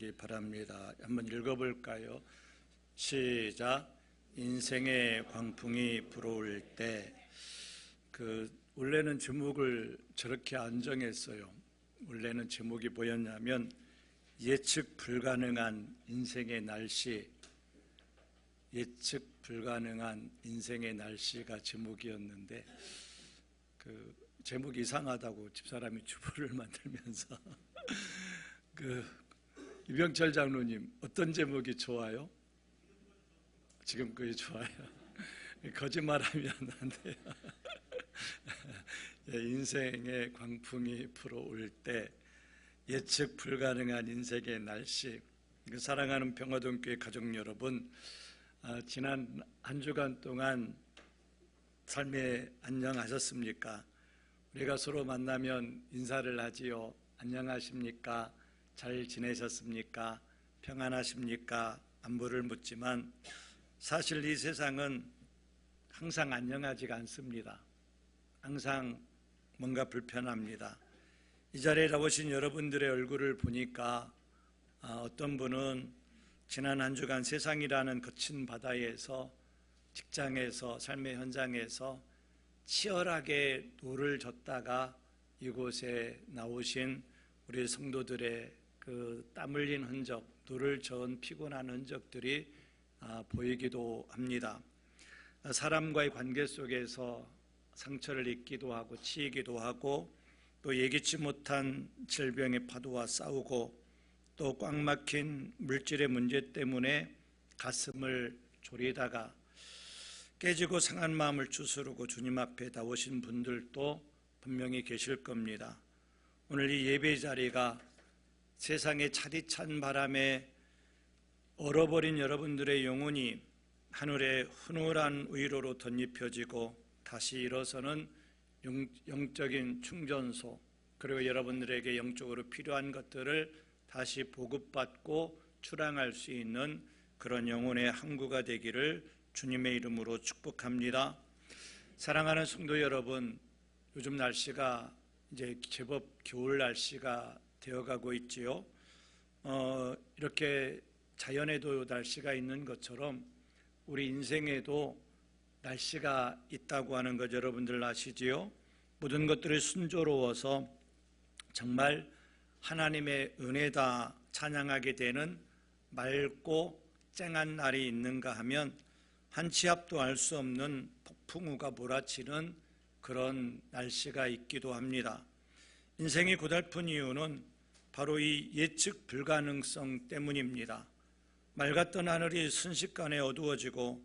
들으시기 바랍니다. 한번 읽어볼까요? 시작. 인생의 광풍이 불어올 때. 원래는 제목을 저렇게 안 정했어요. 원래는 제목이 뭐였냐면 예측 불가능한 인생의 날씨, 예측 불가능한 인생의 날씨가 제목이었는데 제목이 이상하다고 집사람이 주부를 만들면서 이병철 장로님 어떤 제목이 좋아요? 지금 그게 좋아요. 거짓말하면 안 돼요. 인생의 광풍이 불어올 때 예측 불가능한 인생의 날씨. 사랑하는 평화동교회 가족 여러분, 지난 한 주간 동안 삶에 안녕하셨습니까? 우리가 서로 만나면 인사를 하지요. 안녕하십니까? 잘 지내셨습니까? 평안하십니까? 안부를 묻지만 사실 이 세상은 항상 안녕하지가 않습니다. 항상 뭔가 불편합니다. 이 자리에 나오신 여러분들의 얼굴을 보니까 어떤 분은 지난 한 주간 세상이라는 거친 바다에서, 직장에서, 삶의 현장에서 치열하게 노를 젓다가 이곳에 나오신 우리 성도들의 땀 흘린 흔적, 노를 저은 피곤한 흔적들이 보이기도 합니다. 사람과의 관계 속에서 상처를 입기도 하고 치이기도 하고 또 예기치 못한 질병의 파도와 싸우고 또 꽉 막힌 물질의 문제 때문에 가슴을 졸이다가 깨지고 상한 마음을 추스르고 주님 앞에 나오신 분들도 분명히 계실 겁니다. 오늘 이 예배 자리가 세상의 차디찬 바람에 얼어버린 여러분들의 영혼이 하늘의 훈훈한 위로로 덧입혀지고 다시 일어서는 영적인 충전소, 그리고 여러분들에게 영적으로 필요한 것들을 다시 보급받고 출항할 수 있는 그런 영혼의 항구가 되기를 주님의 이름으로 축복합니다. 사랑하는 성도 여러분, 요즘 날씨가 이제 제법 겨울 날씨가 되어가고 있지요. 이렇게 자연에도 날씨가 있는 것처럼 우리 인생에도 날씨가 있다고 하는 것 여러분들 아시지요? 모든 것들이 순조로워서 정말 하나님의 은혜다 찬양하게 되는 맑고 쨍한 날이 있는가 하면 한 치 앞도 알 수 없는 폭풍우가 몰아치는 그런 날씨가 있기도 합니다. 인생이 고달픈 이유는 바로 이 예측 불가능성 때문입니다. 맑았던 하늘이 순식간에 어두워지고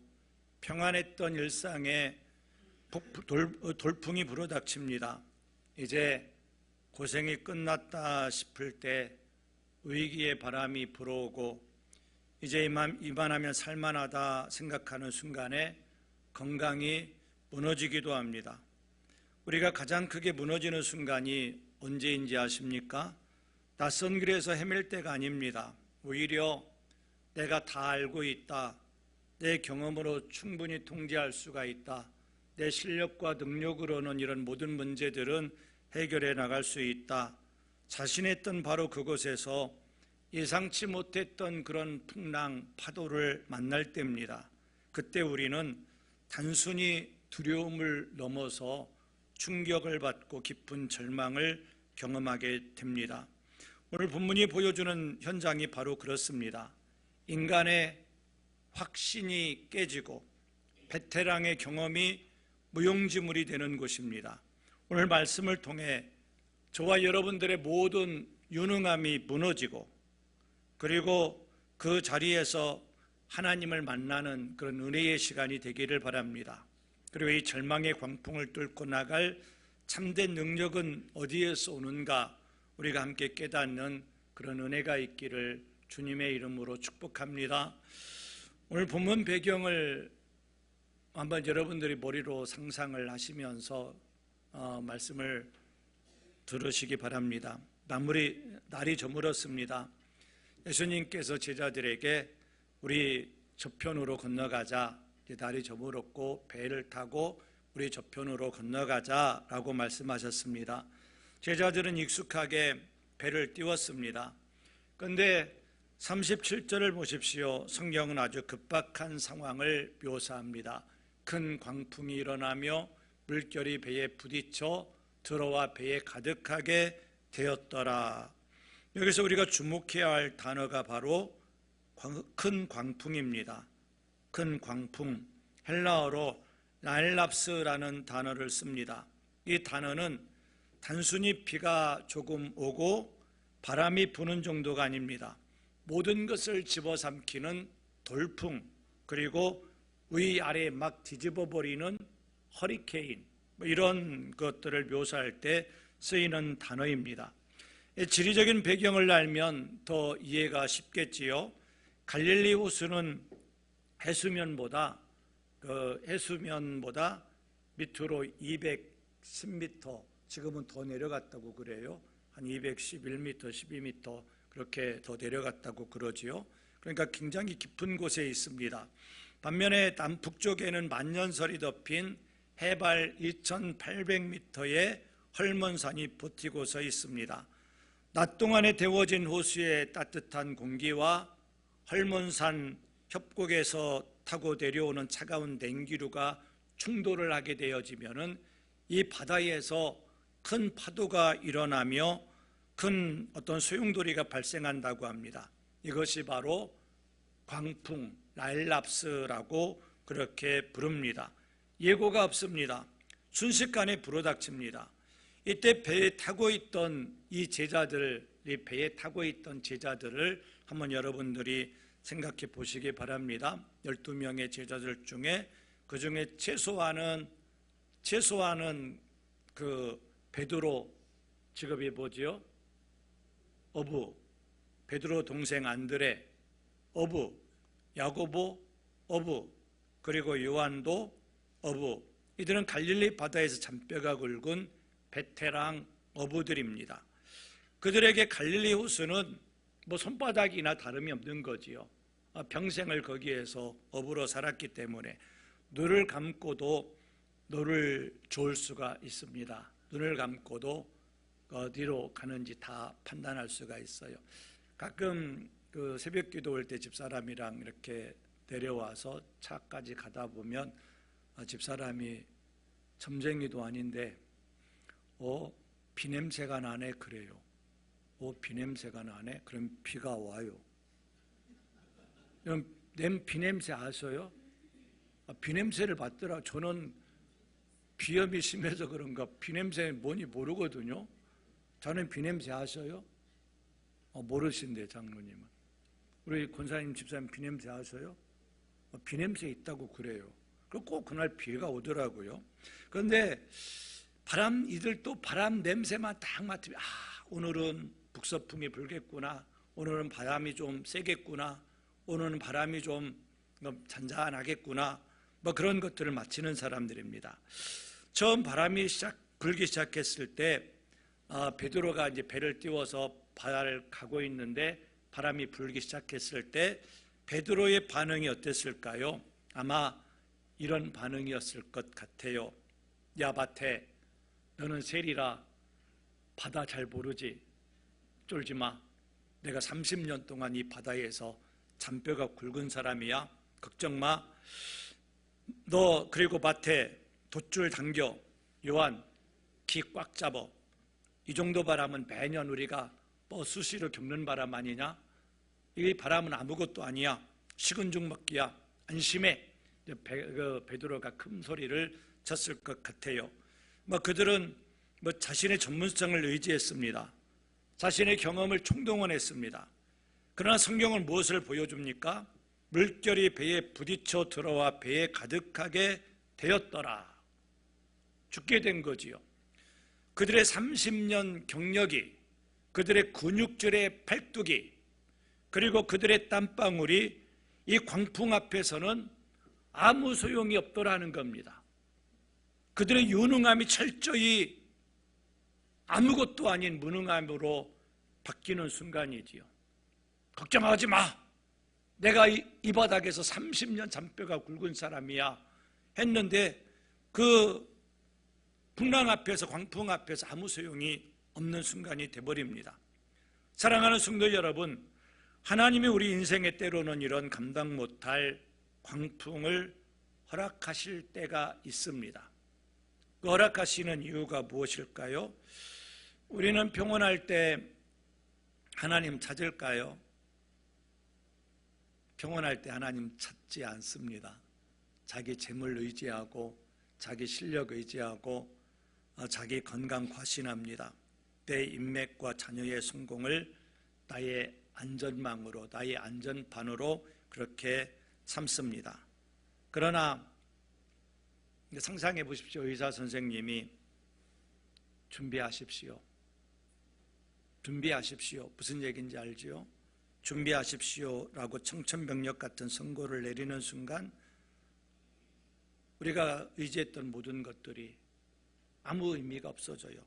평안했던 일상에 돌풍이 불어닥칩니다. 이제 고생이 끝났다 싶을 때 위기의 바람이 불어오고 이제 이만하면 살만하다 생각하는 순간에 건강이 무너지기도 합니다. 우리가 가장 크게 무너지는 순간이 언제인지 아십니까? 낯선 길에서 헤맬 때가 아닙니다. 오히려 내가 다 알고 있다, 내 경험으로 충분히 통제할 수가 있다, 내 실력과 능력으로는 이런 모든 문제들은 해결해 나갈 수 있다, 자신했던 바로 그곳에서 예상치 못했던 그런 풍랑, 파도를 만날 때입니다. 그때 우리는 단순히 두려움을 넘어서 충격을 받고 깊은 절망을 경험하게 됩니다. 오늘 본문이 보여주는 현장이 바로 그렇습니다. 인간의 확신이 깨지고 베테랑의 경험이 무용지물이 되는 곳입니다. 오늘 말씀을 통해 저와 여러분들의 모든 유능함이 무너지고 그리고 그 자리에서 하나님을 만나는 그런 은혜의 시간이 되기를 바랍니다. 그리고 이 절망의 광풍을 뚫고 나갈 참된 능력은 어디에서 오는가 우리가 함께 깨닫는 그런 은혜가 있기를 주님의 이름으로 축복합니다. 오늘 본문 배경을 한번 여러분들이 머리로 상상을 하시면서 말씀을 들으시기 바랍니다. 날이 저물었습니다. 예수님께서 제자들에게 우리 저편으로 건너가자, 날이 저물었고 배를 타고 우리 저편으로 건너가자라고 말씀하셨습니다. 제자들은 익숙하게 배를 띄웠습니다. 그런데 37절을 보십시오. 성경은 아주 급박한 상황을 묘사합니다. 큰 광풍이 일어나며 물결이 배에 부딪혀 들어와 배에 가득하게 되었더라. 여기서 우리가 주목해야 할 단어가 바로 큰 광풍입니다. 큰 광풍, 헬라어로 라일랍스라는 단어를 씁니다. 이 단어는 단순히 비가 조금 오고 바람이 부는 정도가 아닙니다. 모든 것을 집어삼키는 돌풍, 그리고 위아래 막 뒤집어 버리는 허리케인, 이런 것들을 묘사할 때 쓰이는 단어입니다. 지리적인 배경을 알면 더 이해가 쉽겠지요. 갈릴리 호수는 해수면보다 밑으로 210m, 지금은 더 내려갔다고 그래요. 한 211m, 12m 그렇게 더 내려갔다고 그러지요. 그러니까 굉장히 깊은 곳에 있습니다. 반면에 남북쪽에는 만년설이 덮인 해발 2800m의 헐몬산이 버티고 서 있습니다. 낮 동안에 데워진 호수의 따뜻한 공기와 헐몬산 협곡에서 타고 내려오는 차가운 냉기류가 충돌을 하게 되어지면은 이 바다에서 큰 파도가 일어나며 큰 어떤 소용돌이가 발생한다고 합니다. 이것이 바로 광풍, 라일랍스라고 그렇게 부릅니다. 예고가 없습니다. 순식간에 불어닥칩니다. 이때 배에 타고 있던 배에 타고 있던 제자들을 한번 여러분들이 생각해 보시기 바랍니다. 12명의 제자들 중에 그 중에 최소한은 그 베드로, 직업이 뭐지요? 어부, 베드로 동생 안드레, 어부, 야고보, 어부, 그리고 요한도 어부. 이들은 갈릴리 바다에서 잔뼈가 굵은 베테랑 어부들입니다. 그들에게 갈릴리 호수는 손바닥이나 다름이 없는 거지요. 평생을 거기에서 어부로 살았기 때문에 눈을 감고도 노를 좋을 수가 있습니다. 눈을 감고도 어디로 가는지 다 판단할 수가 있어요. 가끔 그 새벽 기도 올 때 집사람이랑 이렇게 내려와서 차까지 가다 보면 집사람이 점쟁이도 아닌데 비냄새가 나네 그래요. 비냄새가 나네? 그럼 비가 와요. 그럼 비냄새 아세요? 비냄새를 맡더라. 저는 비염이 심해서 그런가 비냄새 뭔지 모르거든요. 저는 비냄새 아세요? 모르신대 장로님은. 우리 권사님 집사님 비냄새 아세요? 비냄새 있다고 그래요. 꼭 그날 비가 오더라고요. 그런데 이들도 바람 냄새만 딱 맡으면 오늘은 북서풍이 불겠구나, 오늘은 바람이 좀 세겠구나, 오늘은 바람이 좀 잔잔하겠구나, 그런 것들을 마치는 사람들입니다. 처음 바람이 불기 시작했을 때 베드로가 이제 배를 띄워서 바다를 가고 있는데 바람이 불기 시작했을 때 베드로의 반응이 어땠을까요? 아마 이런 반응이었을 것 같아요. 야 밭에 너는 세리라 바다 잘 모르지? 쫄지 마. 내가 30년 동안 이 바다에서 잔뼈가 굵은 사람이야. 걱정 마. 너 그리고 밭에 돛줄 당겨. 요한 기 꽉 잡어. 이 정도 바람은 매년 우리가 수시로 겪는 바람 아니냐? 이 바람은 아무것도 아니야. 식은 죽 먹기야. 안심해. 베드로가 큰 소리를 쳤을 것 같아요. 그들은 자신의 전문성을 의지했습니다. 자신의 경험을 총동원했습니다. 그러나 성경은 무엇을 보여줍니까? 물결이 배에 부딪혀 들어와 배에 가득하게 되었더라. 죽게 된 거지요. 그들의 30년 경력이, 그들의 근육질의 팔뚝이, 그리고 그들의 땀방울이 이 광풍 앞에서는 아무 소용이 없더라는 겁니다. 그들의 유능함이 철저히 아무것도 아닌 무능함으로 바뀌는 순간이지요. 걱정하지 마. 내가 이 바닥에서 30년 잔뼈가 굵은 사람이야 했는데 그 풍랑 앞에서, 광풍 앞에서 아무 소용이 없는 순간이 돼버립니다. 사랑하는 성도 여러분, 하나님이 우리 인생에 때로는 이런 감당 못할 광풍을 허락하실 때가 있습니다. 그 허락하시는 이유가 무엇일까요? 우리는 평온할 때 하나님 찾을까요? 평온할 때 하나님 찾지 않습니다. 자기 재물 의지하고 자기 실력 의지하고 자기 건강 과신합니다. 내 인맥과 자녀의 성공을 나의 안전망으로, 나의 안전판으로 그렇게 삼습니다. 그러나 상상해 보십시오. 의사 선생님이 준비하십시오. 무슨 얘기인지 알지요? 준비하십시오라고 청천벽력 같은 선고를 내리는 순간 우리가 의지했던 모든 것들이 아무 의미가 없어져요.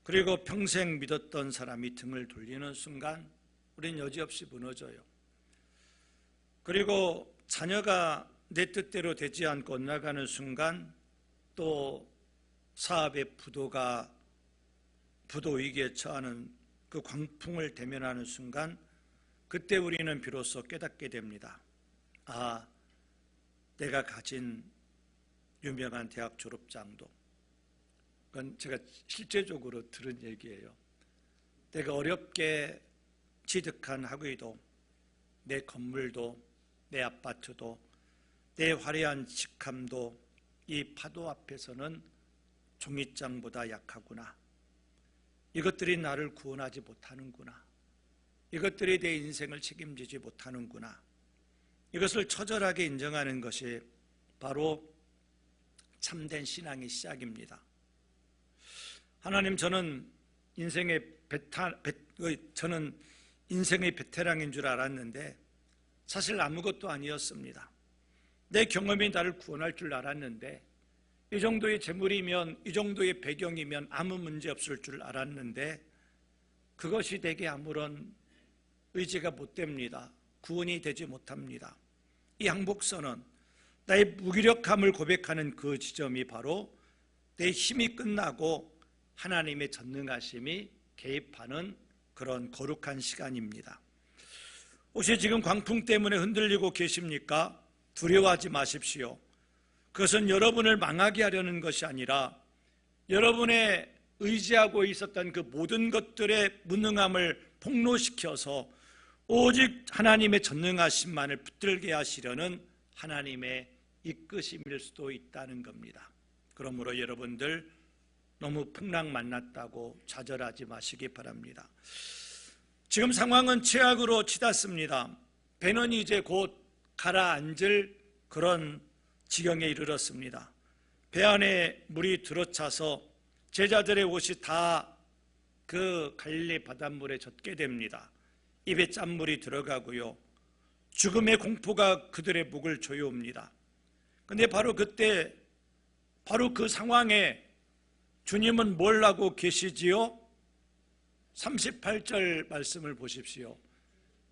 그리고 평생 믿었던 사람이 등을 돌리는 순간 우리는 여지없이 무너져요. 그리고 자녀가 내 뜻대로 되지 않고 엇나가는 순간 또 사업의 부도 위기에 처하는 그 광풍을 대면하는 순간 그때 우리는 비로소 깨닫게 됩니다. 아, 내가 가진 유명한 대학 졸업장도, 그건 제가 실제적으로 들은 얘기예요. 내가 어렵게 취득한 학위도, 내 건물도, 내 아파트도, 내 화려한 직함도 이 파도 앞에서는 종이장보다 약하구나. 이것들이 나를 구원하지 못하는구나. 이것들이 내 인생을 책임지지 못하는구나. 이것을 처절하게 인정하는 것이 바로 참된 신앙의 시작입니다. 하나님, 저는 인생의 베테랑인 줄 알았는데 사실 아무것도 아니었습니다. 내 경험이 나를 구원할 줄 알았는데, 이 정도의 재물이면, 이 정도의 배경이면 아무 문제 없을 줄 알았는데 그것이 내게 아무런 의지가 못 됩니다. 구원이 되지 못합니다. 이 항복선언, 나의 무기력함을 고백하는 그 지점이 바로 내 힘이 끝나고 하나님의 전능하심이 개입하는 그런 거룩한 시간입니다. 혹시 지금 광풍 때문에 흔들리고 계십니까? 두려워하지 마십시오. 그것은 여러분을 망하게 하려는 것이 아니라 여러분의 의지하고 있었던 그 모든 것들의 무능함을 폭로시켜서 오직 하나님의 전능하심만을 붙들게 하시려는 하나님의 이끄심일 수도 있다는 겁니다. 그러므로 여러분들 너무 풍랑 만났다고 좌절하지 마시기 바랍니다. 지금 상황은 최악으로 치닫습니다. 배는 이제 곧 가라앉을 그런 지경에 이르렀습니다. 배 안에 물이 들어차서 제자들의 옷이 다 그 갈릴리 바닷물에 젖게 됩니다. 입에 짠물이 들어가고요, 죽음의 공포가 그들의 목을 조여옵니다. 그런데 바로 그때, 바로 그 상황에 주님은 뭘 하고 계시지요? 38절 말씀을 보십시오.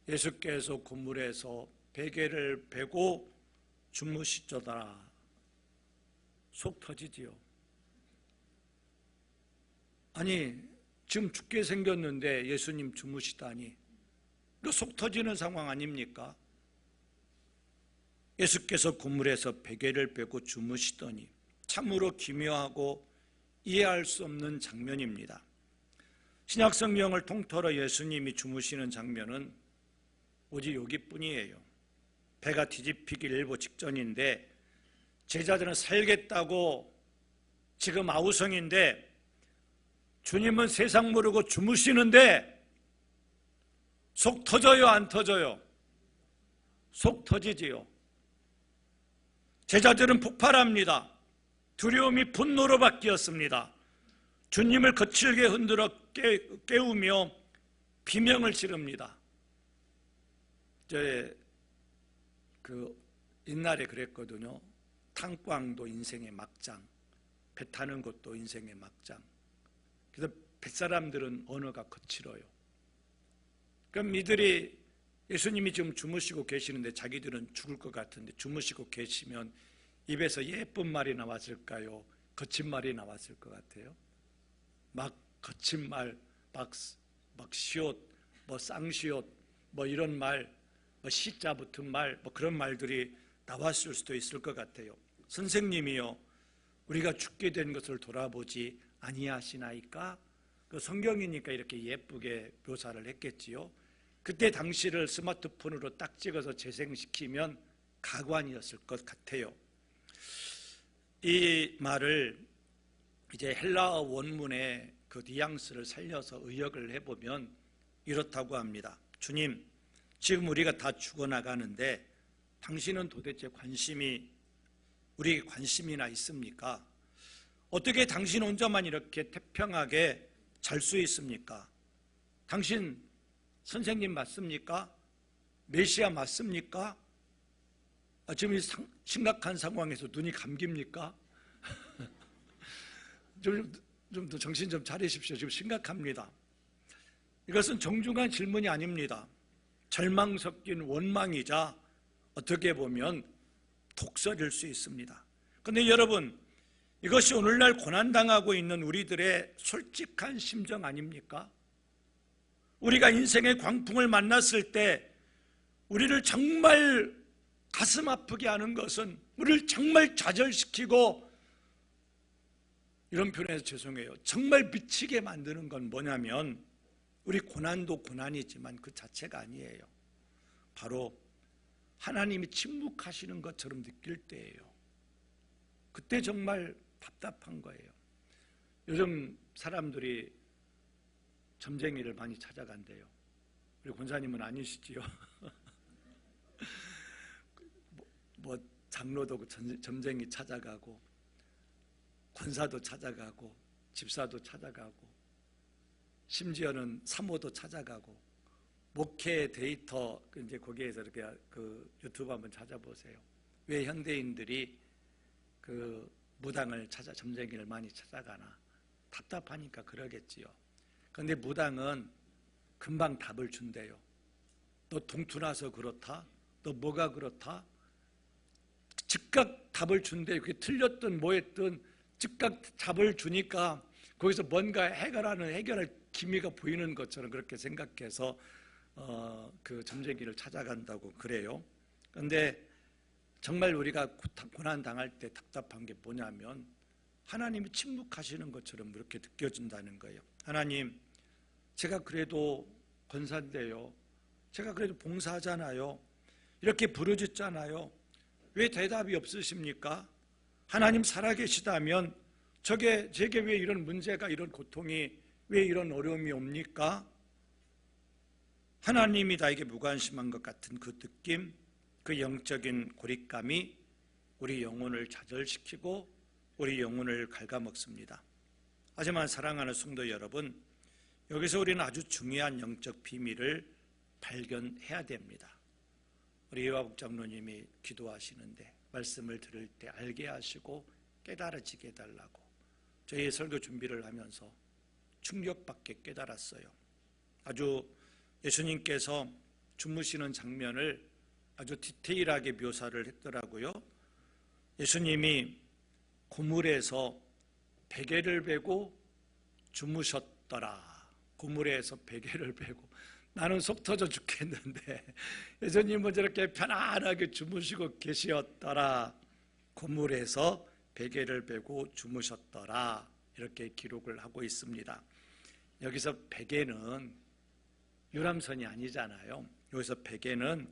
예수께서 그물에서 베개를 베고 주무시더라. 속 터지지요. 아니, 지금 죽게 생겼는데 예수님 주무시다니, 이거 속 터지는 상황 아닙니까? 예수께서 그물에서 베개를 베고 주무시더니, 참으로 기묘하고 이해할 수 없는 장면입니다. 신약 성경을 통틀어 예수님이 주무시는 장면은 오직 여기뿐이에요. 배가 뒤집히기 일보 직전인데 제자들은 살겠다고 지금 아우성인데 주님은 세상 모르고 주무시는데 속 터져요, 안 터져요? 속 터지지요. 제자들은 폭발합니다. 두려움이 분노로 바뀌었습니다. 주님을 거칠게 흔들어 깨우며 비명을 지릅니다. 옛날에 그랬거든요. 탕광도 인생의 막장, 배 타는 것도 인생의 막장. 그래서 뱃사람들은 언어가 거칠어요. 그럼 이들이 예수님이 지금 주무시고 계시는데 자기들은 죽을 것 같은데 주무시고 계시면 입에서 예쁜 말이 나왔을까요? 거친 말이 나왔을 것 같아요. 막 거친 말, 막 시옷, 뭐 쌍시옷, 뭐 이런 말, 뭐 시자 붙은 말, 뭐 그런 말들이 나왔을 수도 있을 것 같아요. 선생님이요, 우리가 죽게 된 것을 돌아보지 아니하시나이까? 그 성경이니까 이렇게 예쁘게 묘사를 했겠지요. 그때 당시를 스마트폰으로 딱 찍어서 재생시키면 가관이었을 것 같아요. 이 말을 이제 헬라어 원문의 그 뉘앙스를 살려서 의역을 해보면 이렇다고 합니다. 주님, 지금 우리가 다 죽어나가는데 당신은 도대체 우리에게 관심이나 있습니까? 어떻게 당신 혼자만 이렇게 태평하게 잘 수 있습니까? 당신 선생님 맞습니까? 메시아 맞습니까? 지금 이 심각한 상황에서 눈이 감깁니까? 좀 더 정신 좀 차리십시오. 지금 심각합니다. 이것은 정중한 질문이 아닙니다. 절망 섞인 원망이자 어떻게 보면 독설일 수 있습니다. 그런데 여러분, 이것이 오늘날 고난당하고 있는 우리들의 솔직한 심정 아닙니까? 우리가 인생의 광풍을 만났을 때 우리를 정말 가슴 아프게 하는 것은, 우리를 정말 좌절시키고, 이런 표현에서 죄송해요, 정말 미치게 만드는 건 뭐냐면, 우리 고난도 고난이지만 그 자체가 아니에요. 바로 하나님이 침묵하시는 것처럼 느낄 때예요. 그때 정말 답답한 거예요. 요즘 사람들이 점쟁이를 많이 찾아간대요. 우리 권사님은 아니시지요? 뭐 장로도 점쟁이 찾아가고, 권사도 찾아가고, 집사도 찾아가고, 심지어는 사모도 찾아가고, 목회 데이터, 이제 거기에서 이렇게 그 유튜브 한번 찾아보세요. 왜 현대인들이 그 무당을 점쟁이를 많이 찾아가나? 답답하니까 그러겠지요. 그런데 무당은 금방 답을 준대요. 너 동투나서 그렇다? 너 뭐가 그렇다? 즉각 답을 준대요. 그게 틀렸든 뭐했든 즉각 답을 주니까 거기서 뭔가 해결할 기미가 보이는 것처럼 그렇게 생각해서 그 점쟁이를 찾아간다고 그래요. 그런데 정말 우리가 고난 당할 때 답답한 게 뭐냐면 하나님이 침묵하시는 것처럼 그렇게 느껴진다는 거예요. 하나님, 제가 그래도 권사인데요, 제가 그래도 봉사하잖아요, 이렇게 부르짖잖아요, 왜 대답이 없으십니까? 하나님 살아계시다면 제게 왜 이런 문제가, 이런 고통이, 왜 이런 어려움이 옵니까? 하나님이 나에게 무관심한 것 같은 그 느낌, 그 영적인 고립감이 우리 영혼을 좌절시키고 우리 영혼을 갉아먹습니다. 하지만 사랑하는 성도 여러분, 여기서 우리는 아주 중요한 영적 비밀을 발견해야 됩니다. 우리 이화복 장로님이 기도하시는데 말씀을 들을 때 알게 하시고 깨달아지게 해달라고 저희 설교 준비를 하면서 충격받게 깨달았어요. 아주 예수님께서 주무시는 장면을 아주 디테일하게 묘사를 했더라고요. 예수님이 고물에서 베개를 베고 주무셨더라. 고물에서 베개를 베고, 나는 속 터져 죽겠는데 예수님은 저렇게 편안하게 주무시고 계시었더라. 고물에서 베개를 베고 주무셨더라. 이렇게 기록을 하고 있습니다. 여기서 베개는 유람선이 아니잖아요. 여기서 베개는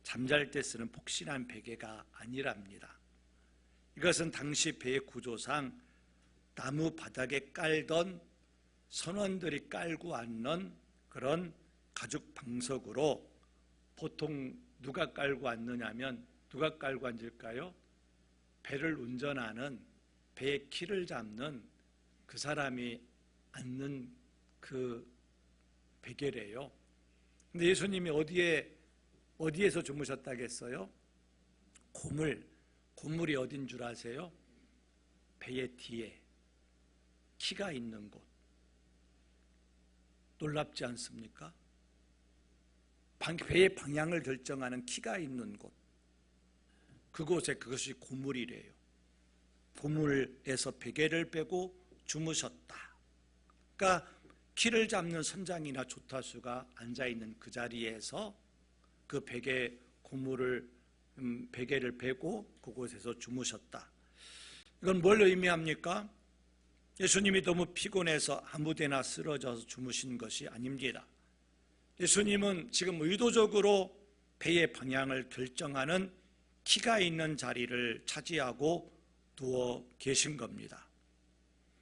잠잘 때 쓰는 폭신한 베개가 아니랍니다. 이것은 당시 배의 구조상 나무 바닥에 깔던 선원들이 깔고 앉는 그런 가죽 방석으로, 보통 누가 깔고 앉느냐면, 누가 깔고 앉을까요? 배를 운전하는, 배의 키를 잡는 그 사람이 앉는 그 베개래요. 근데 예수님이 어디에서 주무셨다겠어요? 고물이 어딘 줄 아세요? 배의 뒤에 키가 있는 곳. 놀랍지 않습니까? 배의 방향을 결정하는 키가 있는 곳, 그것이 고물이래요. 고물에서 베개를 베고 주무셨다. 그러니까 키를 잡는 선장이나 조타수가 앉아있는 그 자리에서 그 베개 고무를 베개를 베고 그곳에서 주무셨다. 이건 뭘 의미합니까? 예수님이 너무 피곤해서 아무데나 쓰러져서 주무신 것이 아닙니다. 예수님은 지금 의도적으로 배의 방향을 결정하는 키가 있는 자리를 차지하고 누워 계신 겁니다.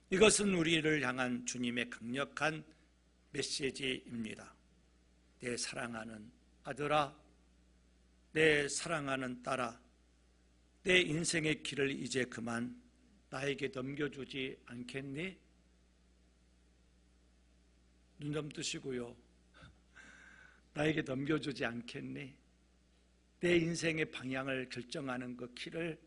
이것은 우리를 향한 주님의 강력한 메시지입니다. 내 사랑하는 아들아, 내 사랑하는 딸아, 내 인생의 길을 이제 그만 나에게 넘겨주지 않겠니? 눈 좀 뜨시고요. 나에게 넘겨주지 않겠니? 내 인생의 방향을 결정하는 그 키를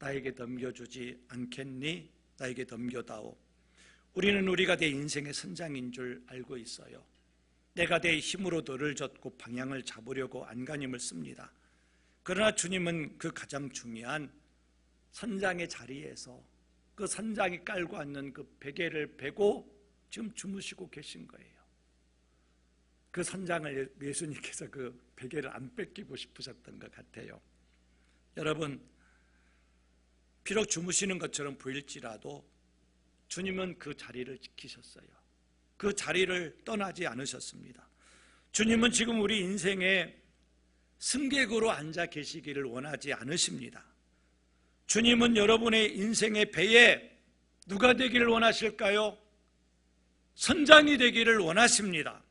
나에게 넘겨주지 않겠니? 나에게 넘겨다오. 우리는 우리가 내 인생의 선장인 줄 알고 있어요. 내가 내 힘으로 너를 젓고 방향을 잡으려고 안간힘을 씁니다. 그러나 주님은 그 가장 중요한 선장의 자리에서 그 선장이 깔고 앉는 그 베개를 베고 지금 주무시고 계신 거예요. 그 선장을 예수님께서 그 베개를 안 뺏기고 싶으셨던 것 같아요. 여러분, 비록 주무시는 것처럼 보일지라도 주님은 그 자리를 지키셨어요. 그 자리를 떠나지 않으셨습니다. 주님은 지금 우리 인생에 승객으로 앉아 계시기를 원하지 않으십니다. 주님은 여러분의 인생의 배에 누가 되기를 원하실까요? 선장이 되기를 원하십니다.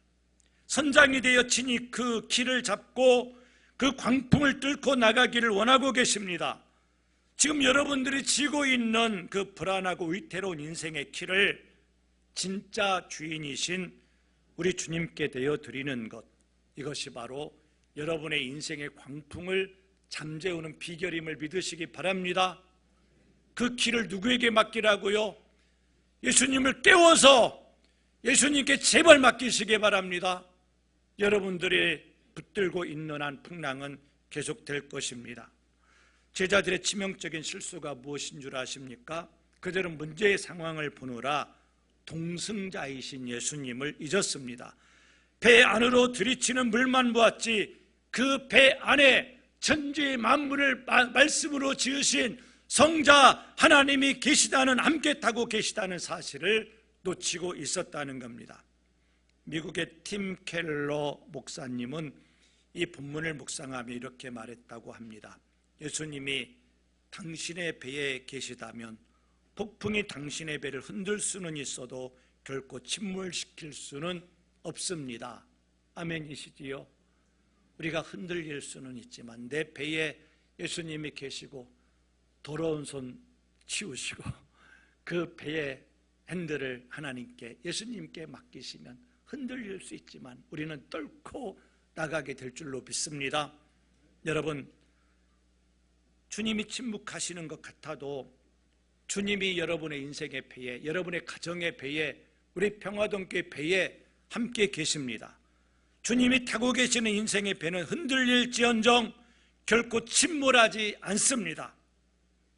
선장이 되어 친히 그 길을 잡고 그 광풍을 뚫고 나가기를 원하고 계십니다. 지금 여러분들이 지고 있는 그 불안하고 위태로운 인생의 길을 진짜 주인이신 우리 주님께 되어 드리는 것, 이것이 바로 여러분의 인생의 광풍을 잠재우는 비결임을 믿으시기 바랍니다. 그 길을 누구에게 맡기라고요? 예수님을 깨워서 예수님께 제발 맡기시기 바랍니다. 여러분들이 붙들고 있는 한 풍랑은 계속될 것입니다. 제자들의 치명적인 실수가 무엇인 줄 아십니까? 그들은 문제의 상황을 보느라 동승자이신 예수님을 잊었습니다. 배 안으로 들이치는 물만 보았지 그 배 안에 천지 만물을 말씀으로 지으신 성자 하나님이 계시다는, 함께 타고 계시다는 사실을 놓치고 있었다는 겁니다. 미국의 팀 켈러 목사님은 이 본문을 묵상하며 이렇게 말했다고 합니다. 예수님이 당신의 배에 계시다면 폭풍이 당신의 배를 흔들 수는 있어도 결코 침몰시킬 수는 없습니다. 아멘이시지요? 우리가 흔들릴 수는 있지만 내 배에 예수님이 계시고 더러운 손 치우시고 그 배의 핸들을 하나님께, 예수님께 맡기시면 흔들릴 수 있지만 우리는 뚫고 나가게 될 줄로 믿습니다. 여러분, 주님이 침묵하시는 것 같아도 주님이 여러분의 인생의 배에, 여러분의 가정의 배에, 우리 평화동교회 배에 함께 계십니다. 주님이 타고 계시는 인생의 배는 흔들릴지언정 결코 침몰하지 않습니다.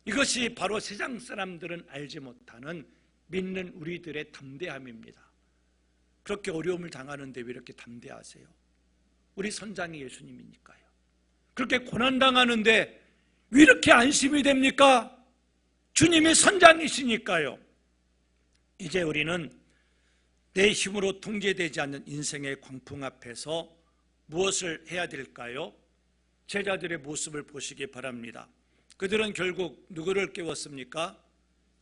이것이 바로 세상 사람들은 알지 못하는 믿는 우리들의 담대함입니다. 그렇게 어려움을 당하는데 왜 이렇게 담대하세요? 우리 선장이 예수님이니까요. 그렇게 고난당하는데 왜 이렇게 안심이 됩니까? 주님이 선장이시니까요. 이제 우리는 내 힘으로 통제되지 않는 인생의 광풍 앞에서 무엇을 해야 될까요? 제자들의 모습을 보시기 바랍니다. 그들은 결국 누구를 깨웠습니까?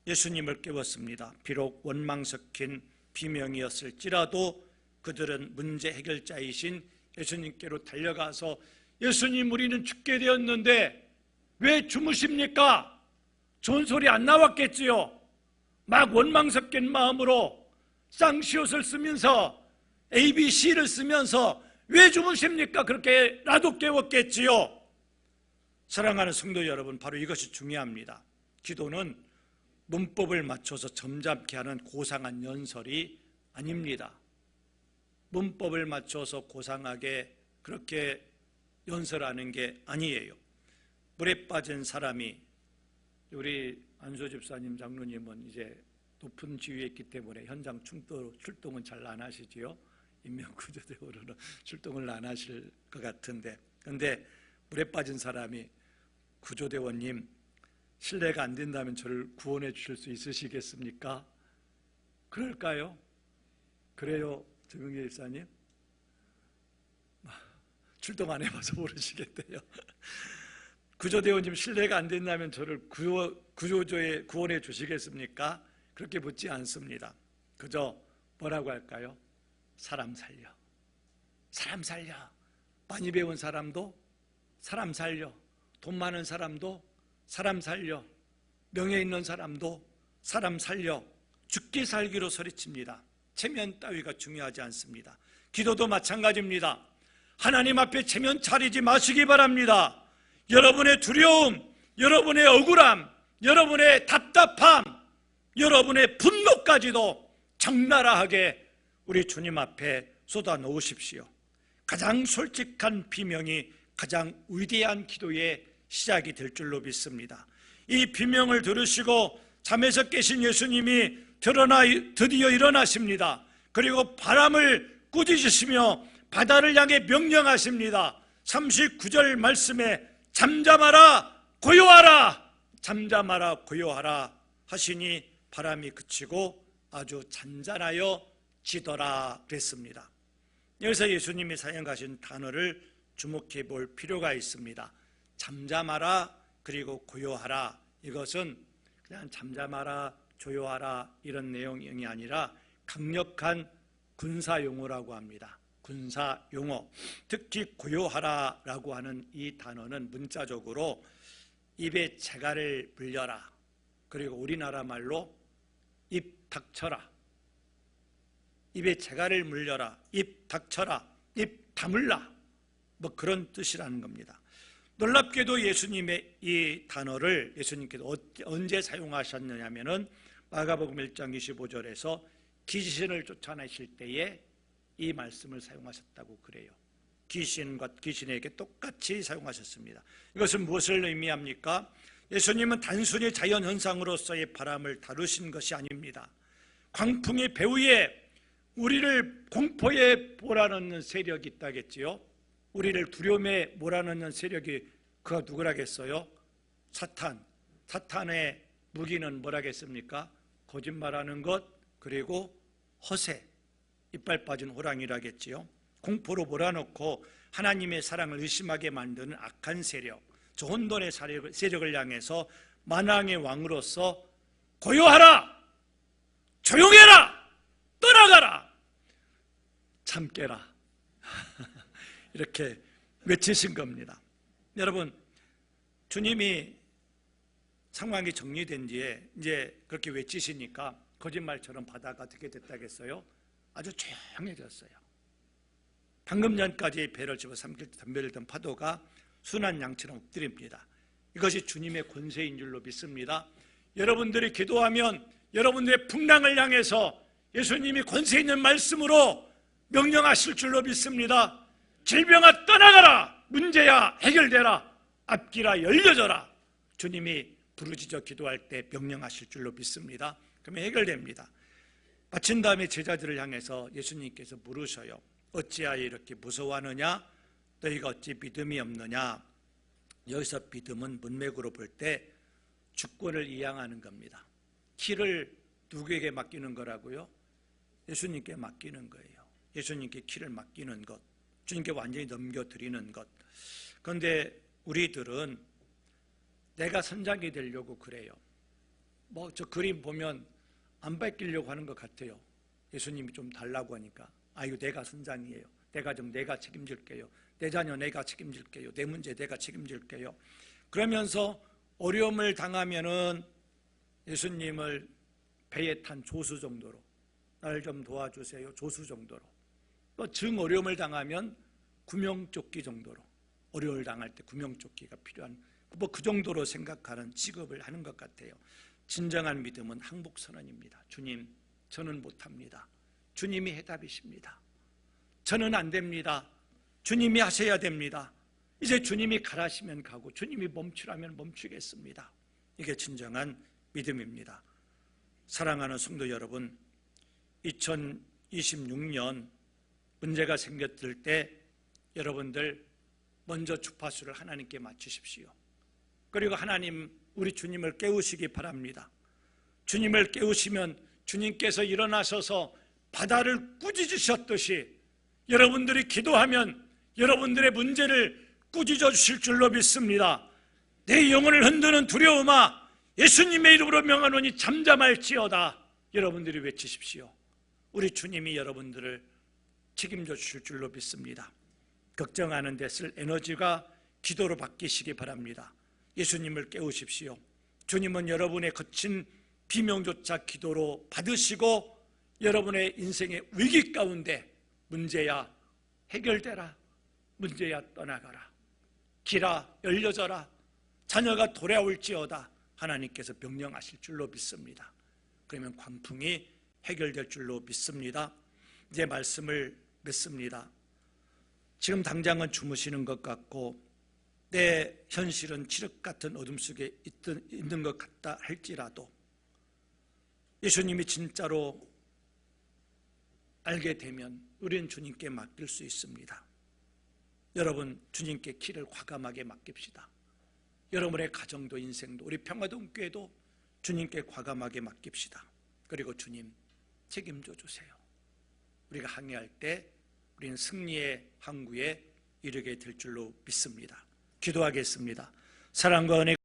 예수님을 깨웠습니다. 비록 원망 섞인 비명이었을지라도 그들은 문제 해결자이신 예수님께로 달려가서 예수님, 우리는 죽게 되었는데 왜 주무십니까? 좋은 소리 안 나왔겠지요. 막 원망 섞인 마음으로 쌍시옷을 쓰면서 ABC를 쓰면서 왜 주무십니까? 그렇게라도 깨웠겠지요. 사랑하는 성도 여러분, 바로 이것이 중요합니다. 기도는 문법을 맞춰서 점잖게 하는 고상한 연설이 아닙니다. 문법을 맞춰서 고상하게 그렇게 연설하는 게 아니에요. 물에 빠진 사람이, 우리 안수 집사님, 장로님은 이제 높은 지위에 있기 때문에 현장 출동은 잘 안 하시지요. 인명구조대원으로 출동을 안 하실 것 같은데, 그런데 물에 빠진 사람이 구조대원님 실례가 안 된다면 저를 구원해 주실 수 있으시겠습니까? 그럴까요? 그래요, 정영재 집사님? 출동 안 해봐서 모르시겠대요. 구조대원님 실례가 안 된다면 저를 구조조에 구원해 주시겠습니까? 그렇게 묻지 않습니다. 그저 뭐라고 할까요? 사람 살려, 사람 살려. 많이 배운 사람도 사람 살려, 돈 많은 사람도 사람 살려, 명예 있는 사람도 사람 살려, 죽기 살기로 소리칩니다. 체면 따위가 중요하지 않습니다. 기도도 마찬가지입니다. 하나님 앞에 체면 차리지 마시기 바랍니다. 여러분의 두려움, 여러분의 억울함, 여러분의 답답함, 여러분의 분노까지도 적나라하게 우리 주님 앞에 쏟아 놓으십시오. 가장 솔직한 비명이 가장 위대한 기도의 시작이 될 줄로 믿습니다. 이 비명을 들으시고 잠에서 깨신 예수님이 드디어 일어나십니다. 그리고 바람을 꾸짖으시며 바다를 향해 명령하십니다. 39절 말씀에 잠잠하라 고요하라, 잠잠하라 고요하라 하시니 바람이 그치고 아주 잔잔하여 지더라 그랬습니다. 여기서 예수님이 사용하신 단어를 주목해 볼 필요가 있습니다. 잠잠하라 그리고 고요하라, 이것은 그냥 잠잠하라 조요하라 이런 내용이 아니라 강력한 군사용어라고 합니다. 군사용어, 특히 고요하라라고 하는 이 단어는 문자적으로 입에 재갈을 물려라, 그리고 우리나라 말로 입 닥쳐라, 입에 재갈을 물려라, 입 닥쳐라, 입 다물라, 뭐 그런 뜻이라는 겁니다. 놀랍게도 예수님의 이 단어를 예수님께서 언제 사용하셨느냐면은 마가복음 1장 25절에서 귀신을 쫓아내실 때에 이 말씀을 사용하셨다고 그래요. 귀신에게 똑같이 사용하셨습니다. 이것은 무엇을 의미합니까? 예수님은 단순히 자연현상으로서의 바람을 다루신 것이 아닙니다. 광풍의 배후에 우리를 공포에 몰아넣는 세력이 있다겠지요. 우리를 두려움에 몰아넣는 세력이 그가 누구라겠어요? 사탄의 무기는 뭐라겠습니까? 거짓말하는 것, 그리고 허세, 이빨 빠진 호랑이라겠지요. 공포로 몰아넣고 하나님의 사랑을 의심하게 만드는 악한 세력, 저 혼돈의 세력을 향해서 만왕의 왕으로서 고요하라, 조용해라, 떠나가라, 참깨라 이렇게 외치신 겁니다. 여러분, 주님이 상황이 정리된 뒤에 이제 그렇게 외치시니까 거짓말처럼 바다가 어떻게 됐다겠어요? 아주 조용해졌어요. 방금 전까지 배를 집어삼킬 때 덤벼들던 파도가 순한 양처럼 엎드립니다. 이것이 주님의 권세인 줄로 믿습니다. 여러분들이 기도하면 여러분들의 풍랑을 향해서 예수님이 권세 있는 말씀으로 명령하실 줄로 믿습니다. 질병아 떠나가라, 문제야 해결되라, 앞길아 열려져라, 주님이 부르짖어 기도할 때 명령하실 줄로 믿습니다. 그러면 해결됩니다. 마친 다음에 제자들을 향해서 예수님께서 물으셔요. 어찌하여 이렇게 무서워하느냐? 너희가 어찌 믿음이 없느냐? 여기서 믿음은 문맥으로 볼 때 주권을 이양하는 겁니다. 키를 누구에게 맡기는 거라고요? 예수님께 맡기는 거예요. 예수님께 키를 맡기는 것, 주님께 완전히 넘겨드리는 것. 그런데 우리들은 내가 선장이 되려고 그래요. 뭐 저 그림 보면 안 뺏기려고 하는 것 같아요. 예수님이 좀 달라고 하니까, 이거 내가 선장이에요. 내가 책임질게요. 내 자녀 내가 책임질게요. 내 문제 내가 책임질게요. 그러면서 어려움을 당하면은 예수님을 배에 탄 조수 정도로, 날 좀 도와주세요, 조수 정도로, 또 정 어려움을 당하면 구명조끼 정도로, 어려움을 당할 때 구명조끼가 필요한 뭐 그 정도로 생각하는 취급을 하는 것 같아요. 진정한 믿음은 항복선언입니다. 주님, 저는 못합니다. 주님이 해답이십니다. 저는 안 됩니다. 주님이 하셔야 됩니다. 이제 주님이 가라시면 가고 주님이 멈추라면 멈추겠습니다. 이게 진정한 믿음입니다. 사랑하는 성도 여러분, 2026년 문제가 생겼을 때 여러분들 먼저 주파수를 하나님께 맞추십시오. 그리고 하나님, 우리 주님을 깨우시기 바랍니다. 주님을 깨우시면 주님께서 일어나셔서 바다를 꾸짖으셨듯이 여러분들이 기도하면 여러분들의 문제를 꾸짖어 주실 줄로 믿습니다. 내 영혼을 흔드는 두려움아, 예수님의 이름으로 명하노니 잠잠할지어다. 여러분들이 외치십시오. 우리 주님이 여러분들을 책임져 주실 줄로 믿습니다. 걱정하는 데 쓸 에너지가 기도로 바뀌시기 바랍니다. 예수님을 깨우십시오. 주님은 여러분의 거친 비명조차 기도로 받으시고 여러분의 인생의 위기 가운데 문제야 해결되라, 문제야 떠나가라, 길아 열려져라, 자녀가 돌아올지어다 하나님께서 명령하실 줄로 믿습니다. 그러면 광풍이 해결될 줄로 믿습니다. 이제 말씀을 맺습니다. 지금 당장은 주무시는 것 같고 내 현실은 칠흑 같은 어둠 속에 있는 것 같다 할지라도 예수님이 진짜로 알게 되면 우리는 주님께 맡길 수 있습니다. 여러분, 주님께 길을 과감하게 맡깁시다. 여러분의 가정도 인생도 우리 평화동교회도 주님께 과감하게 맡깁시다. 그리고 주님 책임져 주세요. 우리가 항해할 때 우리는 승리의 항구에 이르게 될 줄로 믿습니다. 기도하겠습니다. 사랑과 은혜